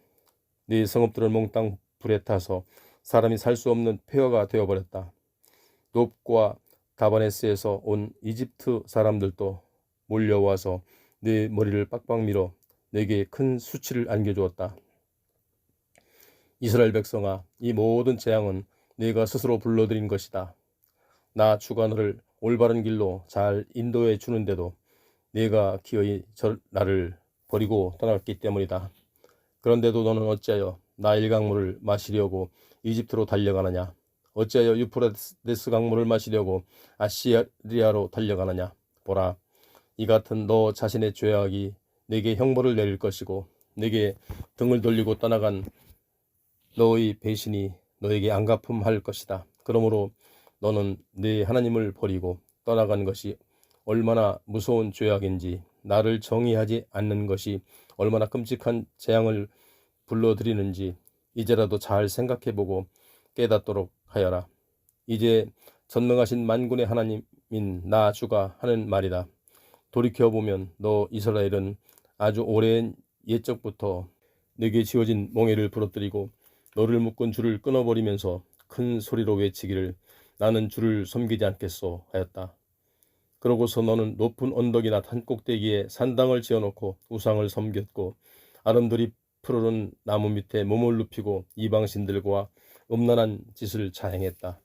네 성읍들은 몽땅 불에 타서 사람이 살 수 없는 폐허가 되어버렸다. 놉과 다바네스에서 온 이집트 사람들도 몰려와서 네 머리를 빡빡 밀어 내게 큰 수치를 안겨주었다. 이스라엘 백성아, 이 모든 재앙은 네가 스스로 불러들인 것이다. 나 주가 너를 올바른 길로 잘 인도해 주는데도 네가 기어이 나를 버리고 떠났기 때문이다. 그런데도 너는 어찌하여 나일 강물을 마시려고 이집트로 달려가느냐? 어찌하여 유프라데스 강물을 마시려고 아시리아로 달려가느냐? 보라, 이 같은 너 자신의 죄악이 내게 형벌을 내릴 것이고 내게 등을 돌리고 떠나간 너의 배신이 너에게 안갚음할 것이다. 그러므로 너는 네 하나님을 버리고 떠나간 것이 얼마나 무서운 죄악인지, 나를 정의하지 않는 것이 얼마나 끔찍한 재앙을 불러들이는지 이제라도 잘 생각해보고 깨닫도록 하여라. 이제 전능하신 만군의 하나님인 나 주가 하는 말이다. 돌이켜보면 너 이스라엘은 아주 오랜 옛적부터 내게 지어진 몽해를 부러뜨리고 너를 묶은 줄을 끊어버리면서 큰 소리로 외치기를 나는 주를 섬기지 않겠소 하였다. 그러고서 너는 높은 언덕이나 산꼭대기에 산당을 지어놓고 우상을 섬겼고 아름드리 푸르른 나무 밑에 몸을 눕히고 이방신들과 음란한 짓을 자행했다.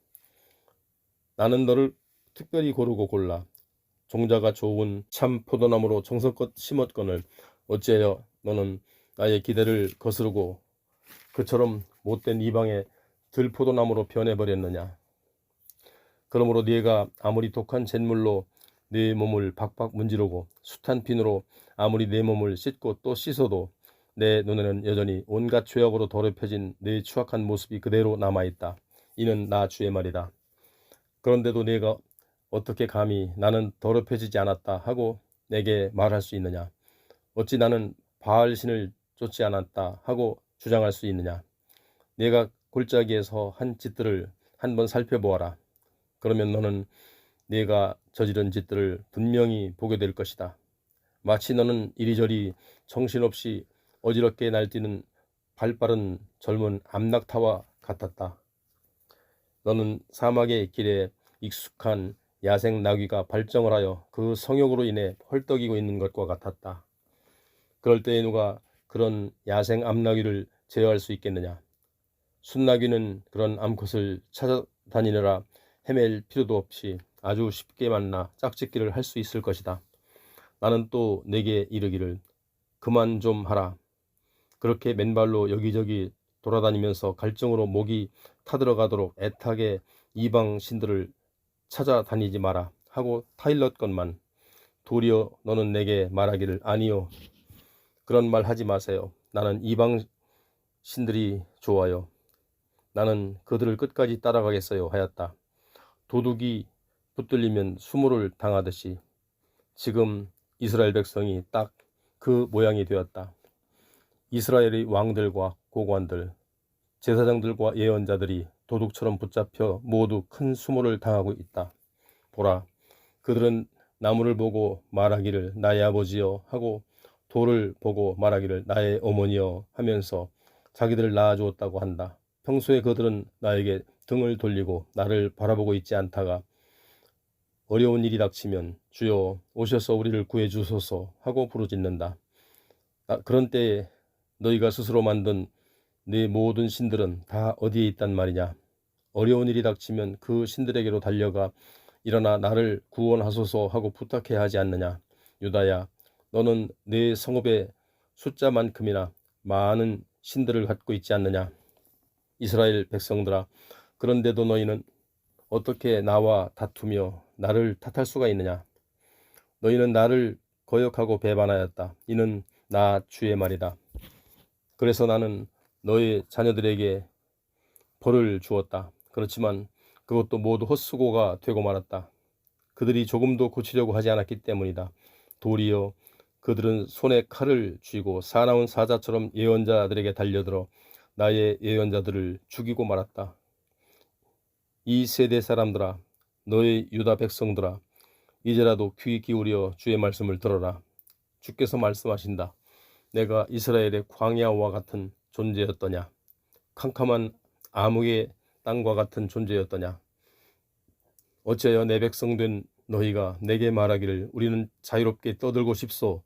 나는 너를 특별히 고르고 골라 종자가 좋은 참 포도나무로 정성껏 심었거늘 어찌하여 너는 나의 기대를 거스르고 그처럼 못된 이방의 들포도나무로 변해버렸느냐. 그러므로 네가 아무리 독한 잿물로 네 몸을 박박 문지르고 숱한 비누로 아무리 내 몸을 씻고 또 씻어도 내 눈에는 여전히 온갖 죄악으로 더럽혀진 네 추악한 모습이 그대로 남아있다. 이는 나 주의 말이다. 그런데도 네가 어떻게 감히 나는 더럽혀지지 않았다 하고 내게 말할 수 있느냐? 어찌 나는 바알신을 쫓지 않았다 하고 주장할 수 있느냐? 네가 골짜기에서 한 짓들을 한번 살펴보아라. 그러면 너는 네가 저지른 짓들을 분명히 보게 될 것이다. 마치 너는 이리저리 정신없이 어지럽게 날뛰는 발빠른 젊은 암낙타와 같았다. 너는 사막의 길에 익숙한 야생 나귀가 발정을 하여 그 성욕으로 인해 헐떡이고 있는 것과 같았다. 그럴 때에 누가 그런 야생 암나귀를 제어할 수 있겠느냐? 순나귀는 그런 암컷을 찾아다니느라 헤맬 필요도 없이 아주 쉽게 만나 짝짓기를 할 수 있을 것이다. 나는 또 내게 이르기를 그만 좀 하라. 그렇게 맨발로 여기저기 돌아다니면서 갈증으로 목이 타들어가도록 애타게 이방 신들을 찾아다니지 마라 하고 타일렀건만 도리어 너는 내게 말하기를 아니요, 그런 말 하지 마세요. 나는 이방 신들이 좋아요. 나는 그들을 끝까지 따라가겠어요 하였다. 도둑이 붙들리면 수모를 당하듯이 지금 이스라엘 백성이 딱 그 모양이 되었다. 이스라엘의 왕들과 고관들, 제사장들과 예언자들이 도둑처럼 붙잡혀 모두 큰 수모를 당하고 있다. 보라, 그들은 나무를 보고 말하기를 나의 아버지여 하고 돌을 보고 말하기를 나의 어머니여 하면서 자기들을 낳아주었다고 한다. 평소에 그들은 나에게 등을 돌리고 나를 바라보고 있지 않다가 어려운 일이 닥치면 주여 오셔서 우리를 구해주소서 하고 부르짖는다. 그런 때에 너희가 스스로 만든 네 모든 신들은 다 어디에 있단 말이냐. 어려운 일이 닥치면 그 신들에게로 달려가 일어나 나를 구원하소서 하고 부탁해야 하지 않느냐. 유다야, 너는 네 성읍의 숫자만큼이나 많은 신들을 갖고 있지 않느냐. 이스라엘 백성들아, 그런데도 너희는 어떻게 나와 다투며 나를 탓할 수가 있느냐. 너희는 나를 거역하고 배반하였다. 이는 나 주의 말이다. 그래서 나는 너희 자녀들에게 벌을 주었다. 그렇지만 그것도 모두 헛수고가 되고 말았다. 그들이 조금도 고치려고 하지 않았기 때문이다. 도리어 그들은 손에 칼을 쥐고 사나운 사자처럼 예언자들에게 달려들어 나의 예언자들을 죽이고 말았다. 이 세대 사람들아, 너의 유다 백성들아, 이제라도 귀 기울여 주의 말씀을 들어라. 주께서 말씀하신다. 내가 이스라엘의 광야와 같은 존재였더냐. 캄캄한 암흑의 땅과 같은 존재였더냐. 어찌하여 내 백성 된 너희가 내게 말하기를 우리는 자유롭게 떠들고 싶소.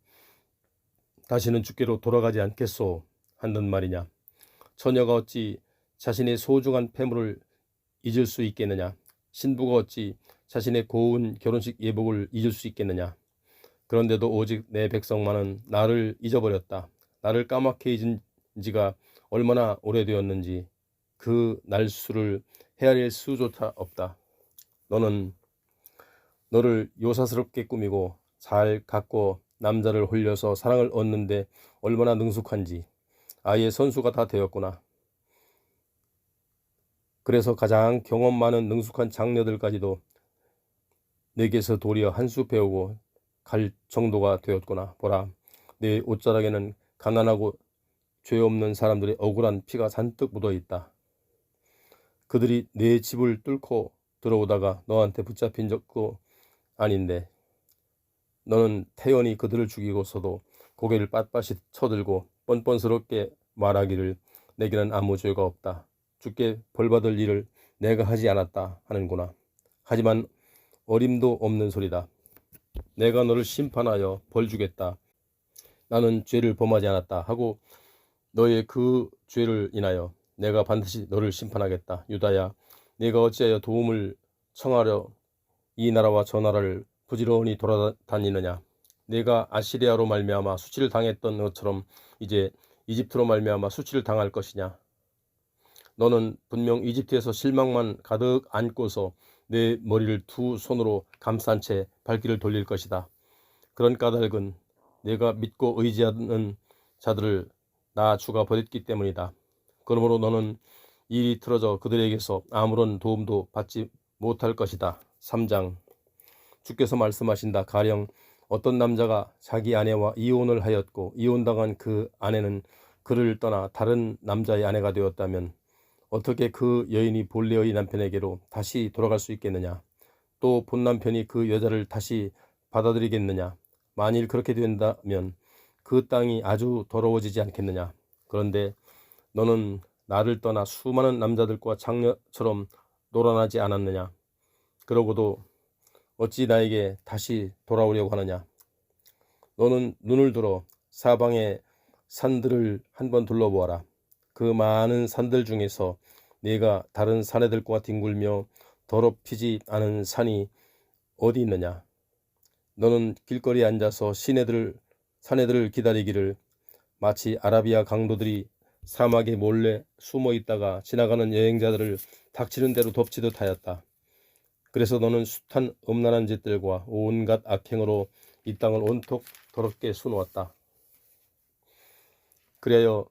다시는 주께로 돌아가지 않겠소. 한단 말이냐. 처녀가 어찌 자신의 소중한 패물을 잊을 수 있겠느냐. 신부가 어찌 자신의 고운 결혼식 예복을 잊을 수 있겠느냐. 그런데도 오직 내 백성만은 나를 잊어버렸다. 나를 까맣게 잊은 지가 얼마나 오래되었는지 그 날수를 헤아릴 수조차 없다. 너는 너를 요사스럽게 꾸미고 잘 갖고 남자를 홀려서 사랑을 얻는데 얼마나 능숙한지 아예 선수가 다 되었구나. 그래서 가장 경험 많은 능숙한 장녀들까지도 내게서 도리어 한 수 배우고 갈 정도가 되었구나. 보라, 내 옷자락에는 가난하고 죄 없는 사람들의 억울한 피가 잔뜩 묻어 있다. 그들이 내 집을 뚫고 들어오다가 너한테 붙잡힌 적도 아닌데 너는 태연히 그들을 죽이고서도 고개를 빳빳이 쳐들고 뻔뻔스럽게 말하기를 내게는 아무 죄가 없다. 주께 벌받을 일을 내가 하지 않았다 하는구나. 하지만 어림도 없는 소리다. 내가 너를 심판하여 벌 주겠다. 나는 죄를 범하지 않았다 하고 너의 그 죄를 인하여 내가 반드시 너를 심판하겠다. 유다야, 네가 어찌하여 도움을 청하려 이 나라와 저 나라를 부지런히 돌아다니느냐. 네가 아시리아로 말미암아 수치를 당했던 것처럼 이제 이집트로 말미암아 수치를 당할 것이냐. 너는 분명 이집트에서 실망만 가득 안고서 내 머리를 두 손으로 감싼 채 발길을 돌릴 것이다. 그런 까닭은 내가 믿고 의지하는 자들을 나 주가 버렸기 때문이다. 그러므로 너는 일이 틀어져 그들에게서 아무런 도움도 받지 못할 것이다. 3장. 주께서 말씀하신다. 가령 어떤 남자가 자기 아내와 이혼을 하였고 이혼당한 그 아내는 그를 떠나 다른 남자의 아내가 되었다면 어떻게 그 여인이 본래의 남편에게로 다시 돌아갈 수 있겠느냐. 또 본 남편이 그 여자를 다시 받아들이겠느냐. 만일 그렇게 된다면 그 땅이 아주 더러워지지 않겠느냐. 그런데 너는 나를 떠나 수많은 남자들과 장녀처럼 놀아나지 않았느냐. 그러고도 어찌 나에게 다시 돌아오려고 하느냐. 너는 눈을 들어 사방의 산들을 한번 둘러보아라. 그 많은 산들 중에서 네가 다른 산애들과 뒹굴며 더럽히지 않은 산이 어디 있느냐. 너는 길거리에 앉아서 산애들을 기다리기를 마치 아라비아 강도들이 사막에 몰래 숨어 있다가 지나가는 여행자들을 닥치는 대로 덮치듯 하였다. 그래서 너는 숱한 음란한 짓들과 온갖 악행으로 이 땅을 온통 더럽게 수놓았다. 그리하여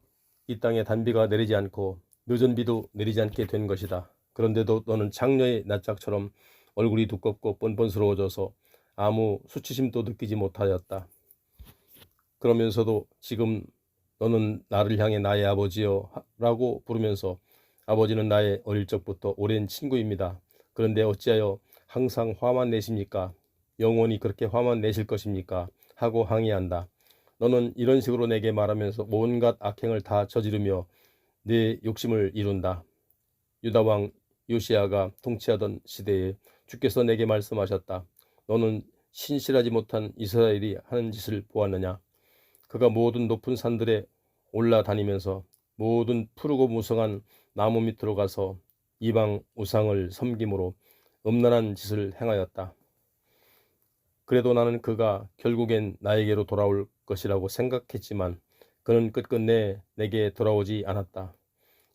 이 땅에 단비가 내리지 않고 늦은 비도 내리지 않게 된 것이다. 그런데도 너는 장녀의 낯짝처럼 얼굴이 두껍고 뻔뻔스러워져서 아무 수치심도 느끼지 못하였다. 그러면서도 지금 너는 나를 향해 나의 아버지여 라고 부르면서 아버지는 나의 어릴 적부터 오랜 친구입니다. 그런데 어찌하여 항상 화만 내십니까? 영원히 그렇게 화만 내실 것입니까? 하고 항의한다. 너는 이런 식으로 내게 말하면서 온갖 악행을 다 저지르며 내 욕심을 이룬다. 유다왕 요시야가 통치하던 시대에 주께서 내게 말씀하셨다. 너는 신실하지 못한 이스라엘이 하는 짓을 보았느냐? 그가 모든 높은 산들에 올라다니면서 모든 푸르고 무성한 나무 밑으로 가서 이방 우상을 섬김으로 음란한 짓을 행하였다. 그래도 나는 그가 결국엔 나에게로 돌아올 것이라고 생각했지만 그는 끝끝내 내게 돌아오지 않았다.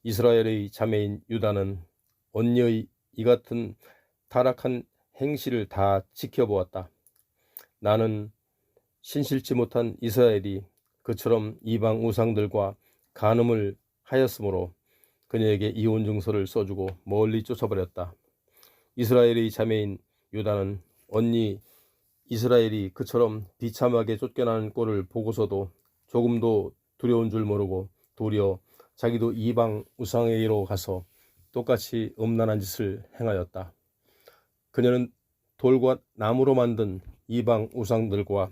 이스라엘의 자매인 유다는 언니의 이 같은 타락한 행실을 다 지켜보았다. 나는 신실치 못한 이스라엘이 그처럼 이방 우상들과 간음을 하였으므로 그녀에게 이혼 증서를 써주고 멀리 쫓아버렸다. 이스라엘의 자매인 유다는 언니 이스라엘이 그처럼 비참하게 쫓겨나는 꼴을 보고서도 조금도 두려운 줄 모르고 도리어 자기도 이방 우상에게로 가서 똑같이 음란한 짓을 행하였다. 그녀는 돌과 나무로 만든 이방 우상들과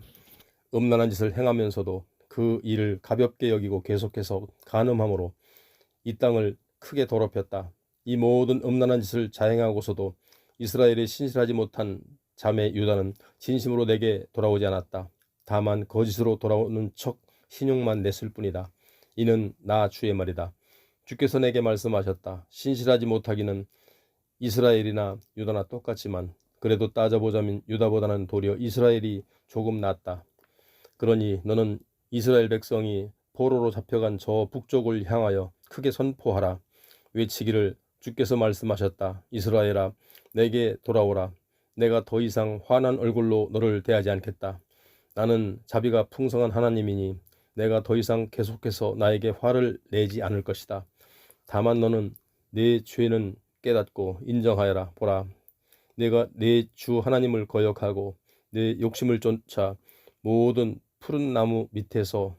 음란한 짓을 행하면서도 그 일을 가볍게 여기고 계속해서 간음함으로 이 땅을 크게 더럽혔다. 이 모든 음란한 짓을 자행하고서도 이스라엘에 신실하지 못한 자매 유다는 진심으로 내게 돌아오지 않았다. 다만 거짓으로 돌아오는 척 신용만 냈을 뿐이다. 이는 나 주의 말이다. 주께서 내게 말씀하셨다. 신실하지 못하기는 이스라엘이나 유다나 똑같지만 그래도 따져보자면 유다보다는 도리어 이스라엘이 조금 낫다. 그러니 너는 이스라엘 백성이 포로로 잡혀간 저 북쪽을 향하여 크게 선포하라. 외치기를 주께서 말씀하셨다. 이스라엘아, 내게 돌아오라. 내가 더 이상 환한 얼굴로 너를 대하지 않겠다. 나는 자비가 풍성한 하나님이니 내가 더 이상 계속해서 나에게 화를 내지 않을 것이다. 다만 너는 내 죄는 깨닫고 인정하여라. 보라, 내가 내 주 하나님을 거역하고 내 욕심을 쫓아 모든 푸른 나무 밑에서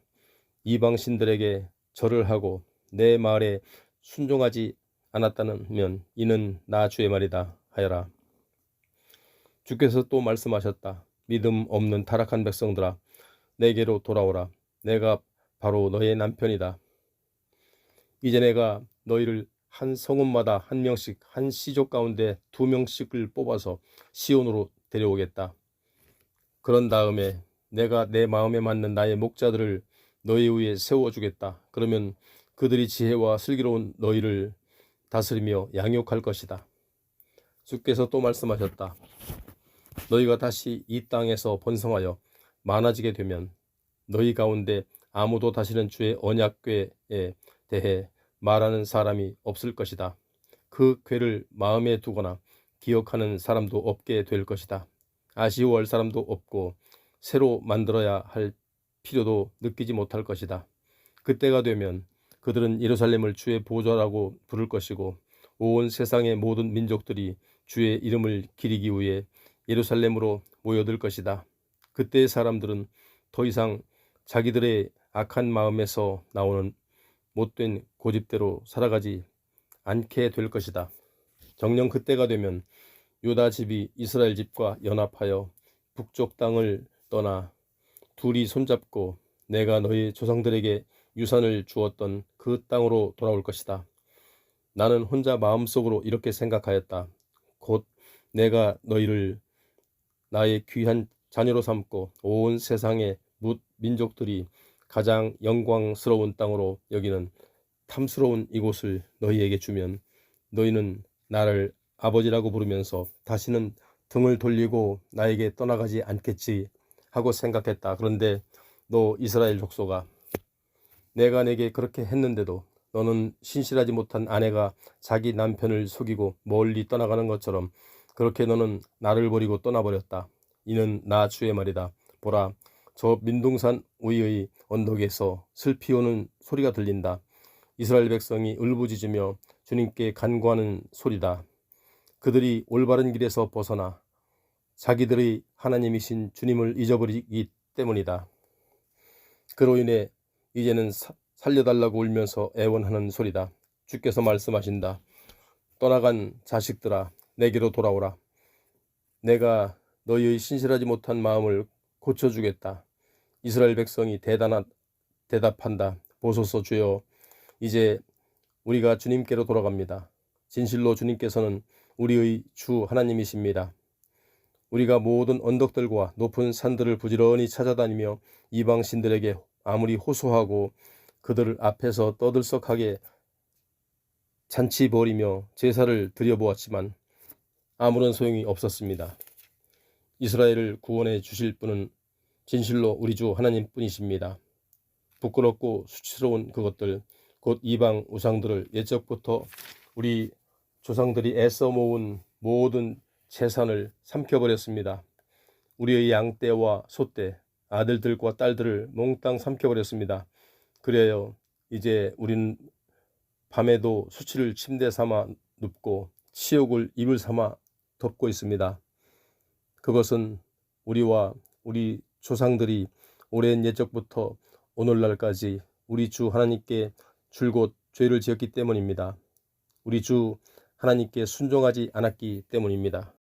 이방신들에게 절을 하고 내 말에 순종하지 않았다면 이는 나 주의 말이다 하여라. 주께서 또 말씀하셨다. 믿음 없는 타락한 백성들아, 내게로 돌아오라. 내가 바로 너의 남편이다. 이제 내가 너희를 한 성읍마다 한 명씩, 한 시족 가운데 2명씩을 뽑아서 시온으로 데려오겠다. 그런 다음에 내가 내 마음에 맞는 나의 목자들을 너희 위에 세워주겠다. 그러면 그들이 지혜와 슬기로운 너희를 다스리며 양육할 것이다. 주께서 또 말씀하셨다. 너희가 다시 이 땅에서 번성하여 많아지게 되면 너희 가운데 아무도 다시는 주의 언약궤에 대해 말하는 사람이 없을 것이다. 그 궤를 마음에 두거나 기억하는 사람도 없게 될 것이다. 아쉬워할 사람도 없고 새로 만들어야 할 필요도 느끼지 못할 것이다. 그때가 되면 그들은 예루살렘을 주의 보좌라고 부를 것이고 온 세상의 모든 민족들이 주의 이름을 기리기 위해 예루살렘으로 모여들 것이다. 그때의 사람들은 더 이상 자기들의 악한 마음에서 나오는 못된 고집대로 살아가지 않게 될 것이다. 정녕 그때가 되면 유다 집이 이스라엘 집과 연합하여 북쪽 땅을 떠나 둘이 손잡고 내가 너희 조상들에게 유산을 주었던 그 땅으로 돌아올 것이다. 나는 혼자 마음속으로 이렇게 생각하였다. 곧 내가 너희를 나의 귀한 자녀로 삼고 온 세상의 민족들이 가장 영광스러운 땅으로 여기는 탐스러운 이곳을 너희에게 주면 너희는 나를 아버지라고 부르면서 다시는 등을 돌리고 나에게 떠나가지 않겠지 하고 생각했다. 그런데 너 이스라엘 족속아, 내가 내게 그렇게 했는데도 너는 신실하지 못한 아내가 자기 남편을 속이고 멀리 떠나가는 것처럼 그렇게 너는 나를 버리고 떠나버렸다. 이는 나 주의 말이다. 보라, 저 민둥산 위의 언덕에서 슬피 오는 소리가 들린다. 이스라엘 백성이 울부짖으며 주님께 간구하는 소리다. 그들이 올바른 길에서 벗어나 자기들의 하나님이신 주님을 잊어버리기 때문이다. 그로 인해 이제는 살려달라고 울면서 애원하는 소리다. 주께서 말씀하신다. 떠나간 자식들아, 내게로 돌아오라. 내가 너희의 신실하지 못한 마음을 고쳐주겠다. 이스라엘 백성이 대답한다. 보소서 주여, 이제 우리가 주님께로 돌아갑니다. 진실로 주님께서는 우리의 주 하나님이십니다. 우리가 모든 언덕들과 높은 산들을 부지런히 찾아다니며 이방 신들에게 아무리 호소하고 그들 앞에서 떠들썩하게 잔치 벌이며 제사를 드려보았지만 아무런 소용이 없었습니다. 이스라엘을 구원해 주실 분은 진실로 우리 주 하나님뿐이십니다. 부끄럽고 수치스러운 그것들, 곧 이방 우상들을 옛적부터 우리 조상들이 애써 모은 모든 재산을 삼켜버렸습니다. 우리의 양떼와 소떼, 아들들과 딸들을 몽땅 삼켜버렸습니다. 그래요, 이제 우리는 밤에도 수치를 침대 삼아 눕고 치욕을 이불 삼아 덮고 있습니다. 그것은 우리와 우리 조상들이 오랜 옛적부터 오늘날까지 우리 주 하나님께 줄곧 죄를 지었기 때문입니다. 우리 주 하나님께 순종하지 않았기 때문입니다.